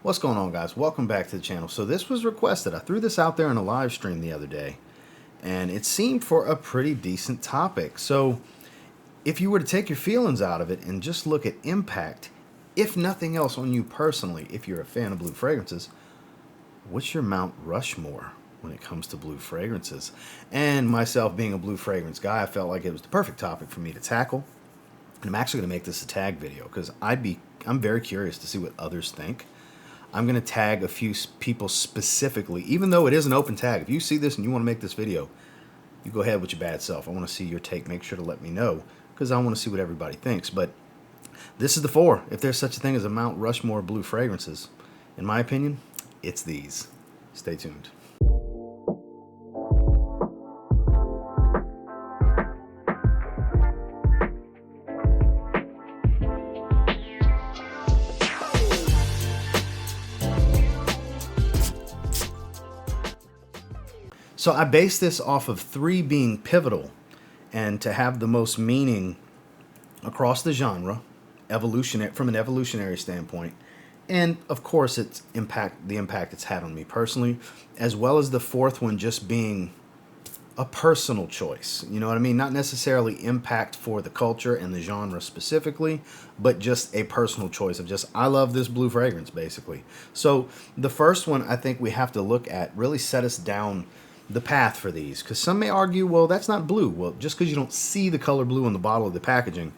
What's going on, guys? Welcome back to the channel. So this was requested. I threw this out there in a live stream the other day, and it seemed for a pretty decent topic. So if you were to take your feelings out of it and just look at impact, if nothing else on you personally, if you're a fan of blue fragrances, what's your Mount Rushmore when it comes to blue fragrances? And myself being a blue fragrance guy, I felt like it was the perfect topic for me to tackle. And I'm actually going to make this a tag video because I'm very curious to see what others think. I'm going to tag a few people specifically, even though it is an open tag. If you see this and you want to make this video, you go ahead with your bad self. I want to see your take. Make sure to let me know because I want to see what everybody thinks. But this is the 4. If there's such a thing as a Mount Rushmore blue fragrances, in my opinion, it's these. Stay tuned. So I base this off of 3 being pivotal and to have the most meaning across the genre, from an evolutionary standpoint, and of course the impact it's had on me personally, as well as the 4th one just being a personal choice. You know what I mean? Not necessarily impact for the culture and the genre specifically, but just a personal choice of just, I love this blue fragrance, basically. So the first one I think we have to look at really set us down the path for these, because some may argue, well, that's not blue. Well, just because you don't see the color blue on the bottle of the packaging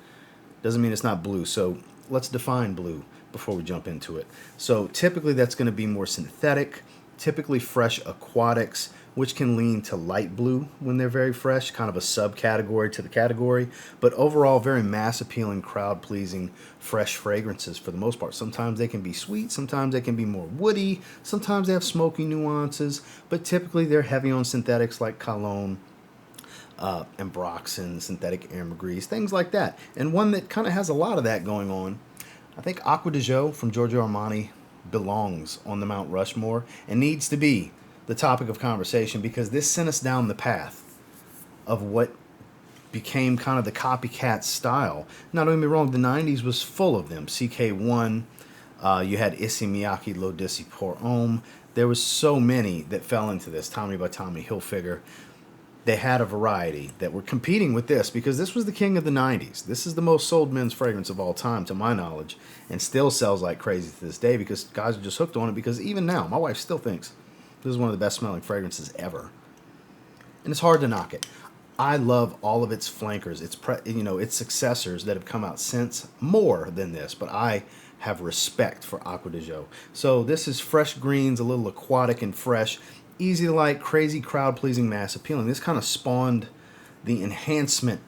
doesn't mean it's not blue. So let's define blue before we jump into it. So typically that's going to be more synthetic, typically fresh aquatics, which can lean to light blue when they're very fresh, kind of a subcategory to the category, but overall very mass appealing, crowd pleasing, fresh fragrances for the most part. Sometimes they can be sweet, sometimes they can be more woody, sometimes they have smoky nuances, but typically they're heavy on synthetics like cologne, ambroxan, synthetic ambergris, things like that. And one that kind of has a lot of that going on, I think Acqua di Gio from Giorgio Armani belongs on the Mount Rushmore and needs to be the topic of conversation, because this sent us down the path of what became kind of the copycat style. Now, don't get me wrong, the 90s was full of them. CK1, you had Issey Miyake, L'Odyssey Pour Homme. There was so many that fell into this. Tommy by Tommy Hilfiger. They had a variety that were competing with this because this was the king of the 90s. This is the most sold men's fragrance of all time, to my knowledge, and still sells like crazy to this day because guys are just hooked on it, because even now, my wife still thinks this is one of the best smelling fragrances ever. And it's hard to knock it. I love all of its flankers, its successors that have come out since, more than this, but I have respect for Acqua di Gio. So this is fresh greens, a little aquatic and fresh, easy to like, crazy, crowd-pleasing, mass appealing. This kind of spawned the enhancement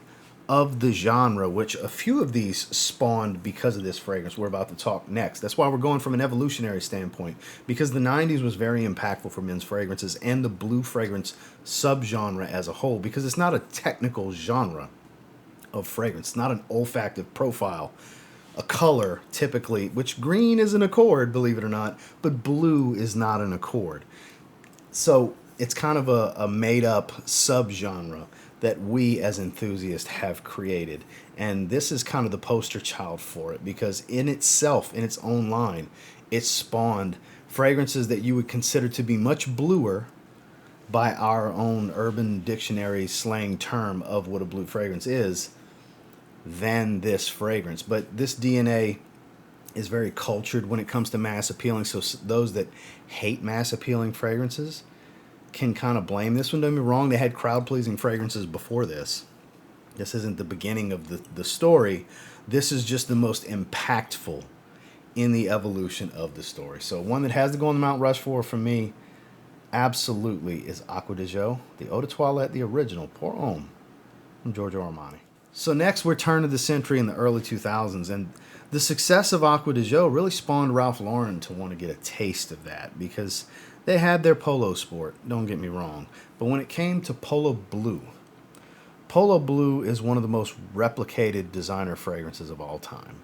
of the genre, which a few of these spawned because of this fragrance we're about to talk next. That's why we're going from an evolutionary standpoint, because the 90s was very impactful for men's fragrances and the blue fragrance subgenre as a whole, because it's not a technical genre of fragrance. It's not an olfactive profile, a color typically, which green is an accord, believe it or not, but blue is not an accord. So it's kind of a made-up subgenre that we as enthusiasts have created. And this is kind of the poster child for it, because in itself, in its own line, it spawned fragrances that you would consider to be much bluer by our own Urban Dictionary slang term of what a blue fragrance is than this fragrance. But this DNA is very cultured when it comes to mass appealing, so those that hate mass appealing fragrances can kind of blame this one. Don't get me wrong, they had crowd-pleasing fragrances before this. This isn't the beginning of the story. This is just the most impactful in the evolution of the story. So one that has to go on the Mount Rushmore for me, absolutely, is Acqua di Gio, the Eau de Toilette, the original, Pour Homme, from Giorgio Armani. So next, we're turn of the century in the early 2000s, and the success of Acqua di Gio really spawned Ralph Lauren to want to get a taste of that, because they had their Polo Sport, don't get me wrong. But when it came to Polo Bleu is one of the most replicated designer fragrances of all time.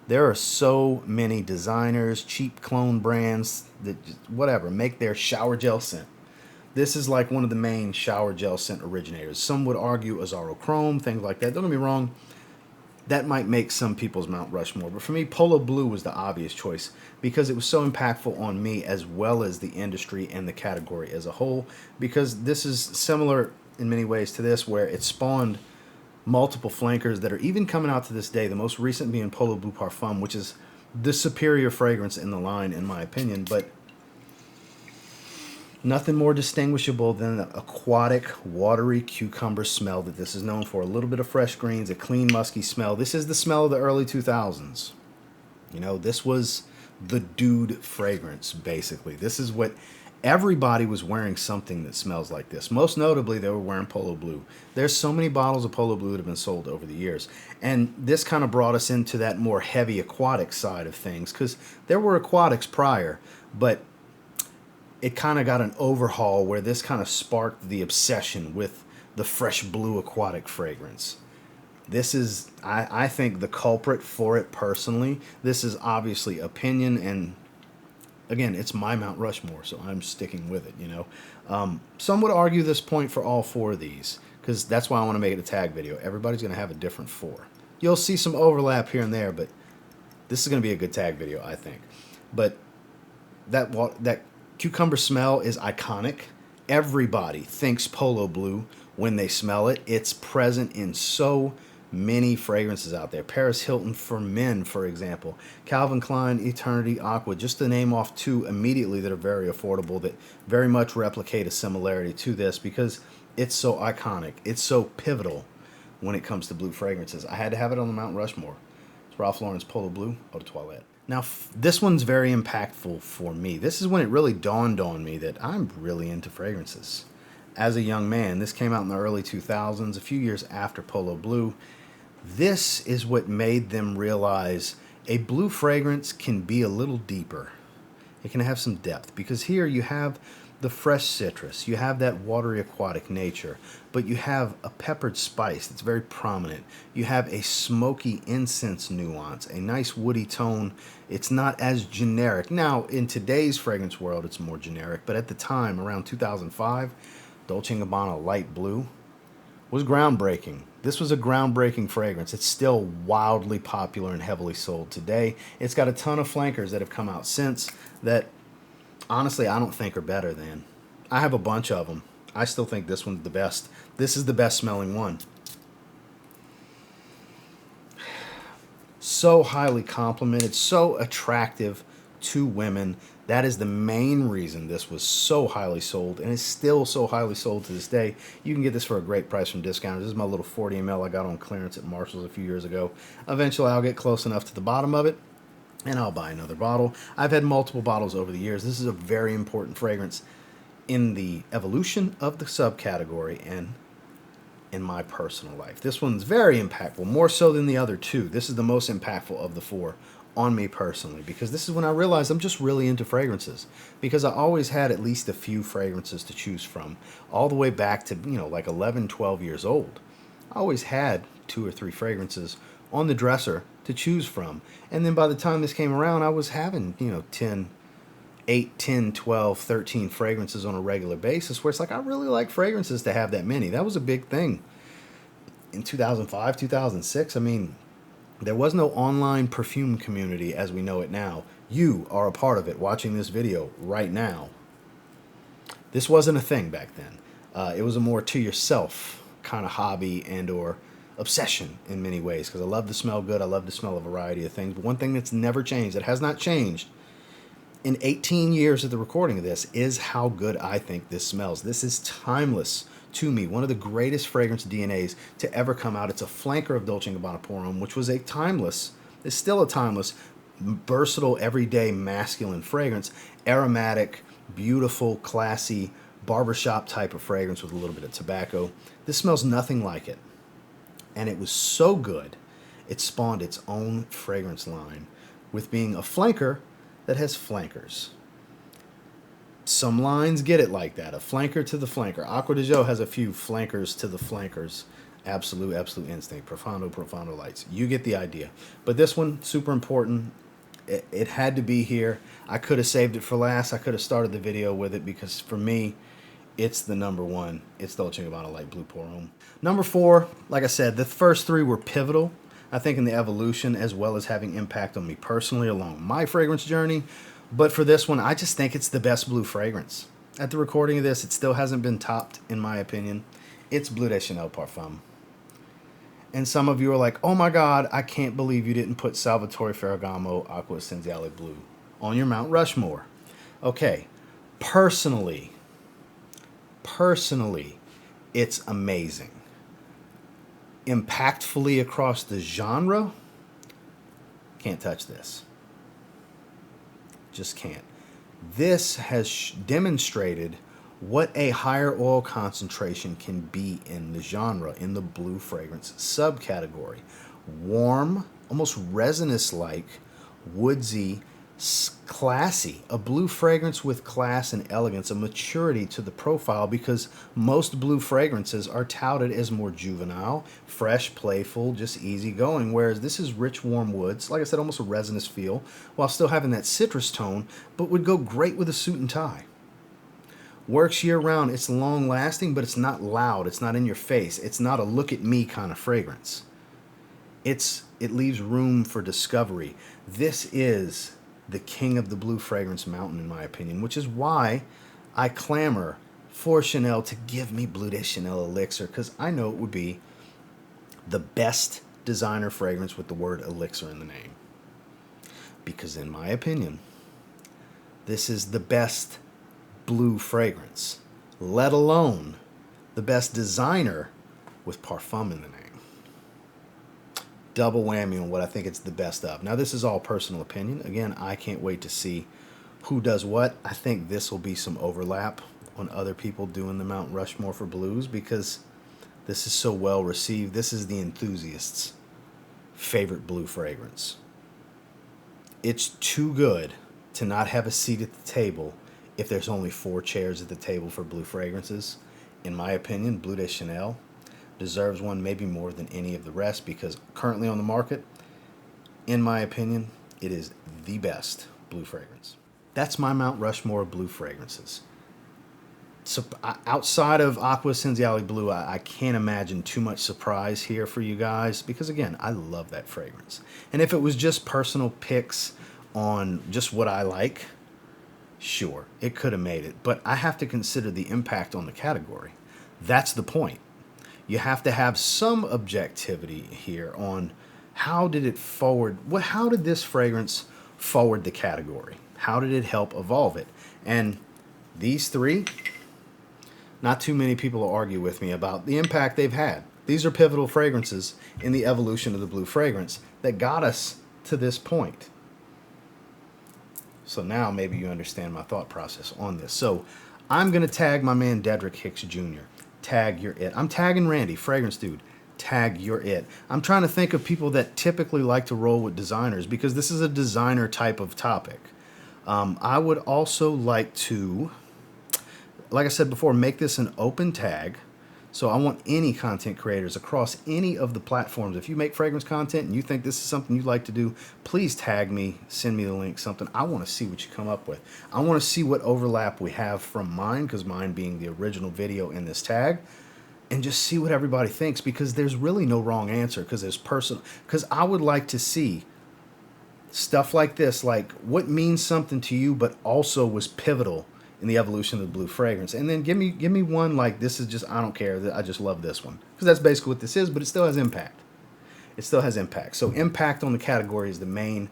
There are so many designers, cheap clone brands that just, whatever, make their shower gel scent. This is like one of the main shower gel scent originators. Some would argue Azaro Chrome, things like that. Don't get me wrong, that might make some people's Mount Rushmore. But for me, Polo Bleu was the obvious choice because it was so impactful on me as well as the industry and the category as a whole. Because this is similar in many ways to this, where it spawned multiple flankers that are even coming out to this day. The most recent being Polo Bleu Parfum, which is the superior fragrance in the line, in my opinion. But nothing more distinguishable than the aquatic, watery cucumber smell that this is known for. A little bit of fresh greens, a clean, musky smell. This is the smell of the early 2000s. You know, this was the dude fragrance, basically. This is what everybody was wearing, something that smells like this. Most notably, they were wearing Polo Bleu. There's so many bottles of Polo Bleu that have been sold over the years. And this kind of brought us into that more heavy aquatic side of things, because there were aquatics prior, but it kind of got an overhaul where this kind of sparked the obsession with the fresh blue aquatic fragrance. This is, I think, the culprit for it personally. This is obviously opinion, and again, it's my Mount Rushmore, so I'm sticking with it, you know. Some would argue this point for all four of these, because that's why I want to make it a tag video. Everybody's going to have a different four. You'll see some overlap here and there, but this is going to be a good tag video, I think. But that cucumber smell is iconic. Everybody thinks Polo Bleu when they smell it. It's present in so many fragrances out there. Paris Hilton for men, for example. Calvin Klein, Eternity, Aqua, just to name off two immediately that are very affordable, that very much replicate a similarity to this because it's so iconic. It's so pivotal when it comes to blue fragrances. I had to have it on the Mount Rushmore. It's Ralph Lauren's Polo Bleu Eau de Toilette. Now, this one's very impactful for me. This is when it really dawned on me that I'm really into fragrances. As a young man, this came out in the early 2000s, a few years after Polo Bleu. This is what made them realize a blue fragrance can be a little deeper. It can have some depth, because here you have the fresh citrus, you have that watery aquatic nature, but you have a peppered spice that's very prominent. You have a smoky incense nuance, a nice woody tone. It's not as generic. Now, in today's fragrance world, it's more generic, but at the time, around 2005, Dolce & Gabbana Light Blue was groundbreaking. This was a groundbreaking fragrance. It's still wildly popular and heavily sold today. It's got a ton of flankers that have come out since that, honestly, I don't think are better than. I have a bunch of them. I still think this one's the best. This is the best smelling one. So highly complimented, so attractive to women. That is the main reason this was so highly sold, and is still so highly sold to this day. You can get this for a great price from discounters. This is my little 40 ml I got on clearance at Marshall's a few years ago. Eventually, I'll get close enough to the bottom of it, and I'll buy another bottle. I've had multiple bottles over the years. This is a very important fragrance in the evolution of the subcategory and in my personal life. This one's very impactful, more so than the other two. This is the most impactful of the four on me personally, because this is when I realized I'm just really into fragrances, because I always had at least a few fragrances to choose from, all the way back to, you know, like 11, 12 years old. I always had 2 or 3 fragrances on the dresser to choose from. And then by the time this came around, I was having, 8, 10, 12, 13 fragrances on a regular basis, where it's like, I really like fragrances to have that many. That was a big thing in 2005, 2006. I mean, there was no online perfume community as we know it now. You are a part of it watching this video right now. This wasn't a thing back then. It was a more to yourself kind of hobby and or obsession in many ways, because I love to smell good. I love to smell a variety of things. But one thing that's never changed, that has not changed in 18 years of the recording of this, is how good I think this smells. This is timeless to me. One of the greatest fragrance DNAs to ever come out. It's a flanker of Dolce & Gabbana Pour Homme, which was a timeless, is still a timeless, versatile, everyday masculine fragrance. Aromatic, beautiful, classy, barbershop type of fragrance with a little bit of tobacco. This smells nothing like it. And it was so good, it spawned its own fragrance line with being a flanker that has flankers. Some lines get it like that, a flanker to the flanker. Acqua di Gio has a few flankers to the flankers. Absolute instinct. Profondo lights. You get the idea. But this one, super important. It had to be here. I could have saved it for last. I could have started the video with it, because for me, it's the number one. It's Dolce & Gabbana Light Bleu Pour Homme. Number 4, like I said, the first 3 were pivotal. I think in the evolution as well as having impact on me personally along my fragrance journey. But for this one, I just think it's the best blue fragrance. At the recording of this, it still hasn't been topped, in my opinion. It's Bleu de Chanel Parfum. And some of you are like, oh my God, I can't believe you didn't put Salvatore Ferragamo Acqua di Bleu on your Mount Rushmore. Okay, personally, it's amazing. Impactfully across the genre, can't touch this. Just can't. This has demonstrated what a higher oil concentration can be in the genre, in the blue fragrance subcategory. Warm, almost resinous-like, woodsy, classy. A blue fragrance with class and elegance, a maturity to the profile, because most blue fragrances are touted as more juvenile, fresh, playful, just easygoing, whereas this is rich, warm woods, like I said, almost a resinous feel, while still having that citrus tone, but would go great with a suit and tie. Works year-round. It's long-lasting, but it's not loud. It's not in your face. It's not a look-at-me kind of fragrance. It leaves room for discovery. This is the king of the blue fragrance mountain, in my opinion, which is why I clamor for Chanel to give me Bleu de Chanel Elixir, because I know it would be the best designer fragrance with the word elixir in the name. Because in my opinion, this is the best blue fragrance, let alone the best designer with Parfum in the name. Double whammy on what I think it's the best of. Now, this is all personal opinion. Again, I can't wait to see who does what. I think this will be some overlap on other people doing the Mount Rushmore for blues, because this is so well received. This is the enthusiast's favorite blue fragrance. It's too good to not have a seat at the table if there's only 4 chairs at the table for blue fragrances. In my opinion, Bleu de Chanel deserves one maybe more than any of the rest, because currently on the market, in my opinion, it is the best blue fragrance. That's my Mount Rushmore of blue fragrances. So outside of Acqua di Bleu, I can't imagine too much surprise here for you guys, because again, I love that fragrance. And if it was just personal picks on just what I like, sure, it could have made it. But I have to consider the impact on the category. That's the point. You have to have some objectivity here on how did it forward, how did this fragrance forward the category? How did it help evolve it? And these 3, not too many people will argue with me about the impact they've had. These are pivotal fragrances in the evolution of the blue fragrance that got us to this point. So now maybe you understand my thought process on this. So I'm going to tag my man Dedrick Hicks Jr. Tag you're it. I'm tagging Randy, fragrance dude. Tag you're it. I'm trying to think of people that typically like to roll with designers, because this is a designer type of topic. I would also like to, like I said before, make this an open tag. So I want any content creators across any of the platforms. If you make fragrance content and you think this is something you'd like to do, please tag me, send me the link, something. I want to see what you come up with. I want to see what overlap we have from mine, because mine being the original video in this tag, and just see what everybody thinks, because there's really no wrong answer, because there's personal. Because I would like to see stuff like this, like what means something to you, but also was pivotal in the evolution of the blue fragrance. And then give me one like this is just, I don't care, I just love this one, because that's basically what this is, but it still has impact. It still has impact. So impact on the category is the main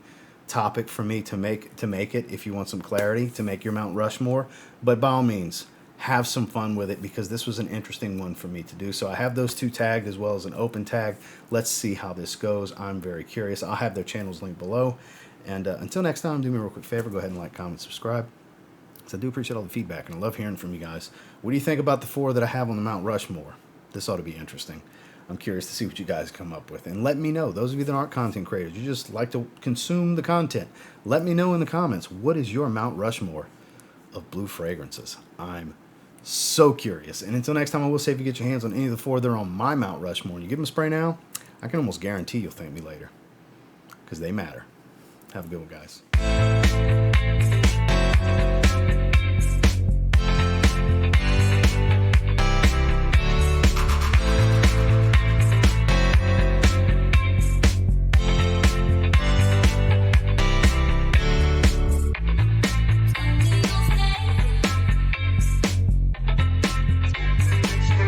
topic for me to make it, if you want some clarity, to make your Mount Rushmore. But by all means, have some fun with it, because this was an interesting one for me to do. So I have those 2 tagged as well as an open tag. Let's see how this goes. I'm very curious. I'll have their channels linked below. And until next time, do me a real quick favor, go ahead and like, comment, subscribe. So I do appreciate all the feedback, and I love hearing from you guys. What do you think about the 4 that I have on the Mount Rushmore? This ought to be interesting. I'm curious to see what you guys come up with. And let me know, those of you that aren't content creators, you just like to consume the content, let me know in the comments, what is your Mount Rushmore of blue fragrances? I'm so curious. And until next time, I will say, if you get your hands on any of the 4 that are on my Mount Rushmore, and you give them a spray now, I can almost guarantee you'll thank me later, because they matter. Have a good one, guys.